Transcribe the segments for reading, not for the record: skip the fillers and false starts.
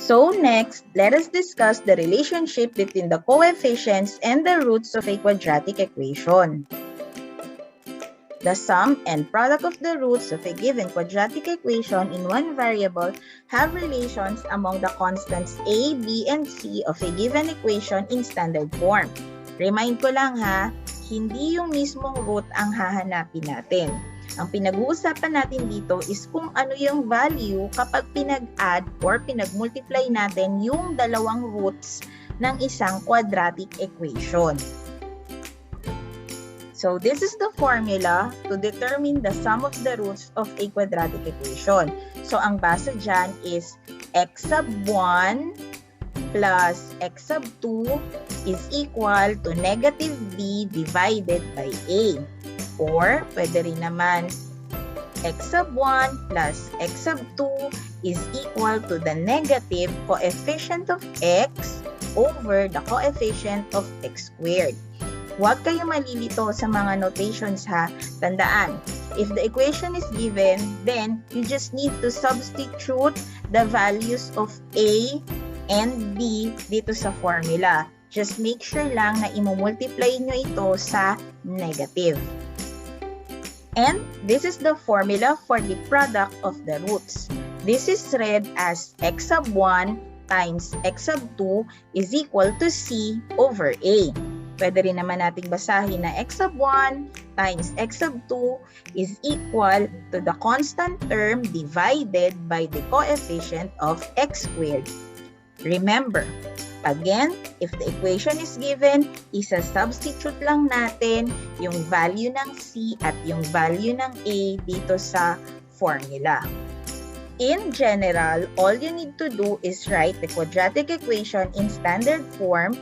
So next, let us discuss the relationship between the coefficients and the roots of a quadratic equation. The sum and product of the roots of a given quadratic equation in one variable have relations among the constants a, b, and c of a given equation in standard form. Remind ko lang ha, hindi yung mismong root ang hahanapin natin. Ang pinag-uusapan natin dito is kung ano yung value kapag pinag-add or pinag-multiply natin yung dalawang roots ng isang quadratic equation. So this is the formula to determine the sum of the roots of a quadratic equation. So ang base dyan is x sub 1 plus x sub 2 is equal to negative b divided by a. Or pwede rin naman x sub 1 plus x sub 2 is equal to the negative coefficient of x over the coefficient of x squared. Huwag kayo malilito sa mga notations ha. Tandaan, if the equation is given, then you just need to substitute the values of A and B dito sa formula. Just make sure lang na imumultiply nyo ito sa negative. And this is the formula for the product of the roots. This is read as x sub 1 times x sub 2 is equal to c over A. Pwede rin naman nating basahin na x sub 1 times x sub 2 is equal to the constant term divided by the coefficient of x squared. Remember, again, if the equation is given, isa-substitute lang natin yung value ng c at yung value ng a dito sa formula. In general, all you need to do is write the quadratic equation in standard form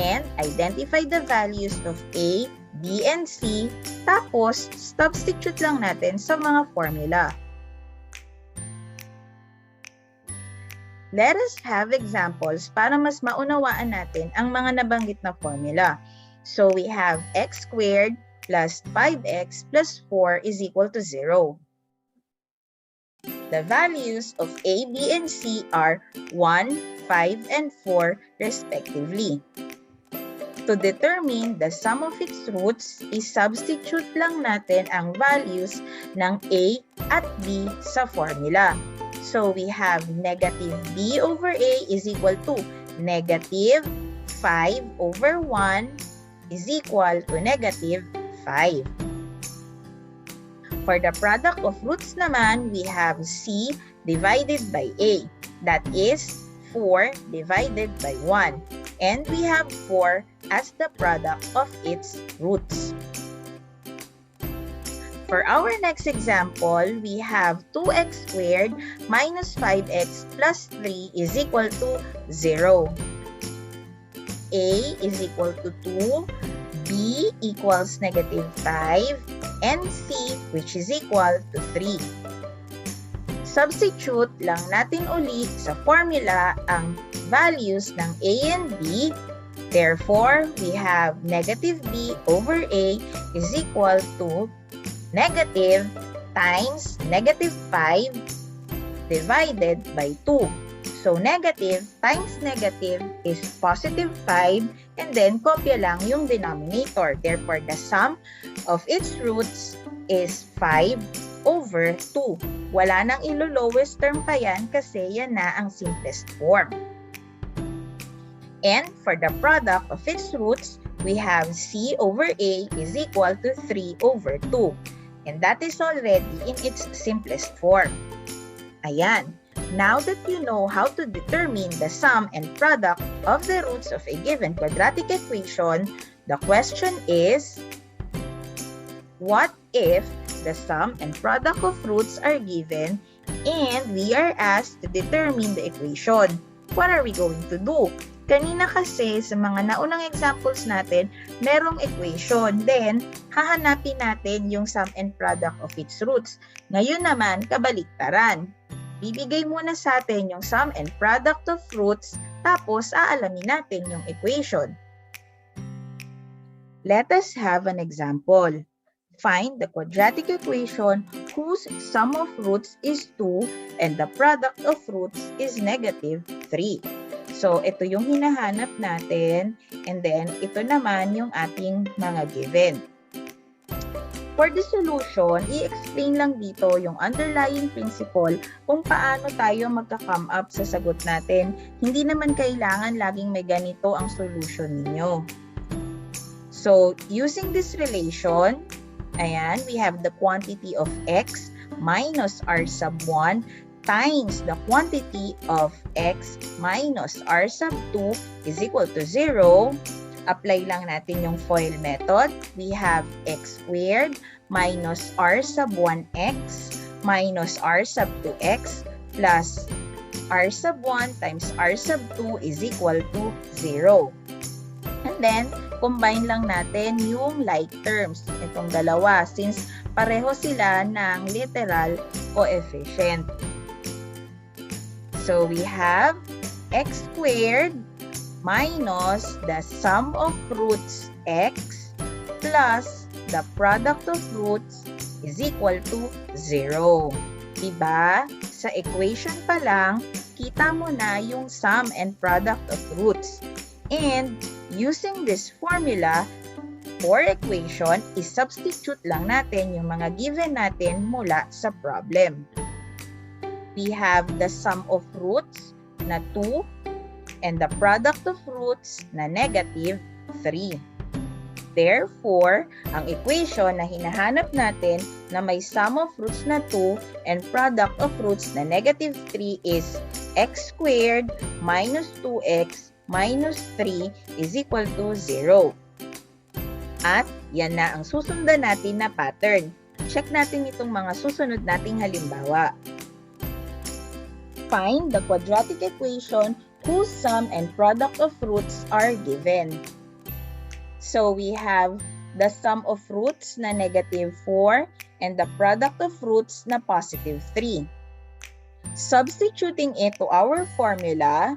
and identify the values of A, B, and C, tapos substitute lang natin sa mga formula. Let us have examples para mas maunawaan natin ang mga nabanggit na formula. So we have x squared plus 5x plus 4 is equal to 0. The values of A, B, and C are 1, 5, and 4 respectively. To determine the sum of its roots, i-substitute lang natin ang values ng A at B sa formula. So we have negative B over A is equal to negative 5 over 1 is equal to negative 5. For the product of roots naman, we have C divided by A. That is 4 divided by 1. And we have 4 as the product of its roots. For our next example, we have 2x squared minus 5x plus 3 is equal to 0. A is equal to 2, B equals negative 5, and C which is equal to 3. Substitute lang natin ulit sa formula ang values ng A and B. Therefore, we have negative B over A is equal to negative times negative 5 divided by 2. So, negative times negative is positive 5 and then kopya lang yung denominator. Therefore, the sum of its roots is 5 over 2. Wala nang ilo-lowest term pa yan kasi yan na ang simplest form. And for the product of its roots, we have C over A is equal to 3 over 2. And that is already in its simplest form. Ayan. Now that you know how to determine the sum and product of the roots of a given quadratic equation, the question is, what if the sum and product of roots are given and we are asked to determine the equation? What are we going to do? Kanina kasi sa mga naunang examples natin, merong equation. Then, hahanapin natin yung sum and product of its roots. Ngayon naman, kabaliktaran. Bibigay muna sa atin yung sum and product of roots, tapos aalamin natin yung equation. Let us have an example. Find the quadratic equation whose sum of roots is 2 and the product of roots is negative 3. So, ito yung hinahanap natin, and then ito naman yung ating mga given. For the solution, i-explain lang dito yung underlying principle kung paano tayo magka-come up sa sagot natin. Hindi naman kailangan laging may ganito ang solution ninyo. So, using this relation, ayan, we have the quantity of x minus r sub 1 times the quantity of x minus r sub 2 is equal to 0. Apply lang natin yung FOIL method. We have x squared minus r sub 1x minus r sub 2x plus r sub 1 times r sub 2 is equal to 0. And then, combine lang natin yung like terms. Itong dalawa, since pareho sila ng literal coefficient. So, we have x squared minus the sum of roots x plus the product of roots is equal to 0. Diba? Sa equation pa lang, kita mo na yung sum and product of roots. And using this formula for equation, i-substitute lang natin yung mga given natin mula sa problem. We have the sum of roots na 2 and the product of roots na negative 3. Therefore, ang equation na hinahanap natin na may sum of roots na 2 and product of roots na negative 3 is x squared minus 2x minus 3 is equal to 0. At yan na ang susundan natin na pattern. Check natin itong mga susunod nating halimbawa. Find the quadratic equation whose sum and product of roots are given. So we have the sum of roots na negative 4 and the product of roots na positive 3. Substituting it to our formula,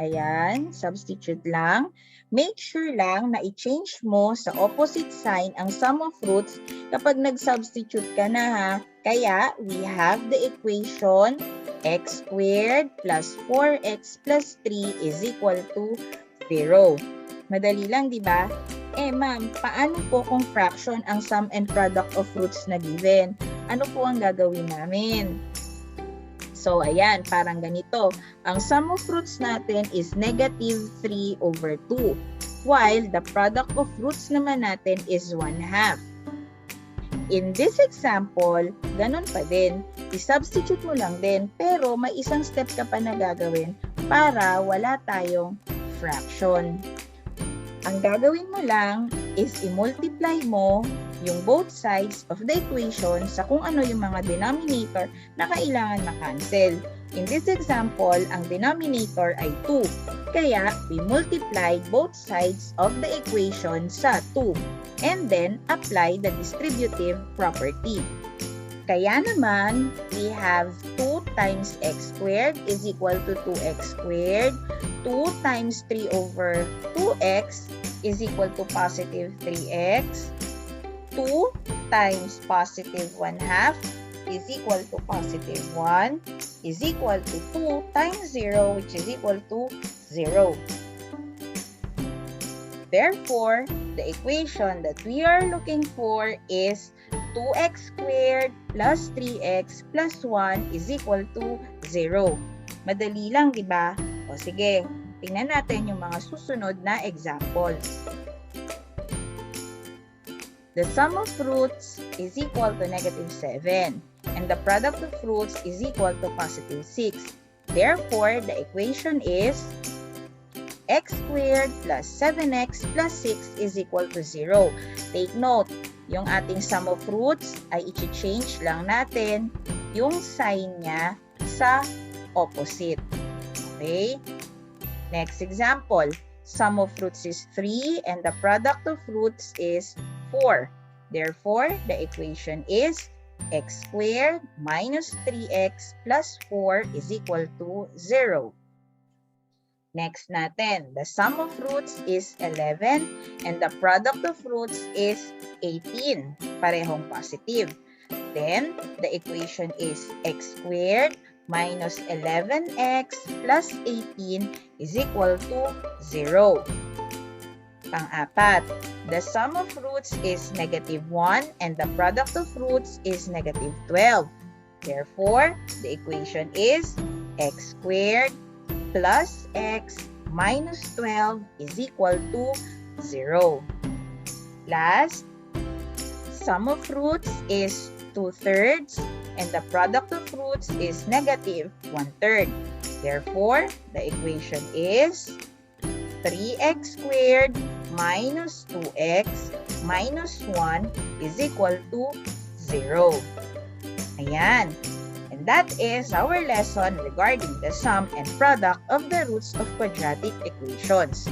ayan, substitute lang. Make sure lang na i-change mo sa opposite sign ang sum of roots kapag nag-substitute ka na ha. Kaya we have the equation x squared plus 4x plus 3 is equal to 0. Madali lang, di ba? Eh ma'am, paano po kung fraction ang sum and product of roots na given? Ano po ang gagawin namin? So, ayan, parang ganito. Ang sum of roots natin is negative 3 over 2, while the product of roots naman natin is 1/2. In this example, ganun pa din. I-substitute mo lang din, pero may isang step ka pa na gagawin para wala tayong fraction. Ang gagawin mo lang is i-multiply mo yung both sides of the equation sa kung ano yung mga denominator na kailangan ma-cancel. In this example, ang denominator ay 2. Kaya, we multiply both sides of the equation sa 2 and then apply the distributive property. Kaya naman, we have 2 times x squared is equal to 2x squared. 2 times 3 over 2x is equal to positive 3x. 2 times positive 1/2 is equal to positive 1 is equal to 2 times 0, which is equal to 0. Therefore, the equation that we are looking for is 2x squared plus 3x plus 1 is equal to 0. Madali lang, di ba? O sige, tingnan natin yung mga susunod na examples. The sum of roots is equal to negative 7, and the product of roots is equal to positive 6. Therefore, the equation is x squared plus 7x plus 6 is equal to 0. Take note, yung ating sum of roots ay i-change lang natin yung sign niya sa opposite. Okay? Next example, sum of roots is 3 and the product of roots is 4. Therefore, the equation is x squared minus 3x plus 4 is equal to 0. Next natin, the sum of roots is 11 and the product of roots is 18. Parehong positive. Then, the equation is x squared minus 11x plus 18 is equal to 0. Pang-apat, the sum of roots is negative 1 and the product of roots is negative 12. Therefore, the equation is x squared plus x minus 12 is equal to 0. Last, sum of roots is 2/3 and the product of roots is negative 1/3. Therefore, the equation is 3x squared minus 2x minus 1 is equal to 0. Ayan. And that is our lesson regarding the sum and product of the roots of quadratic equations.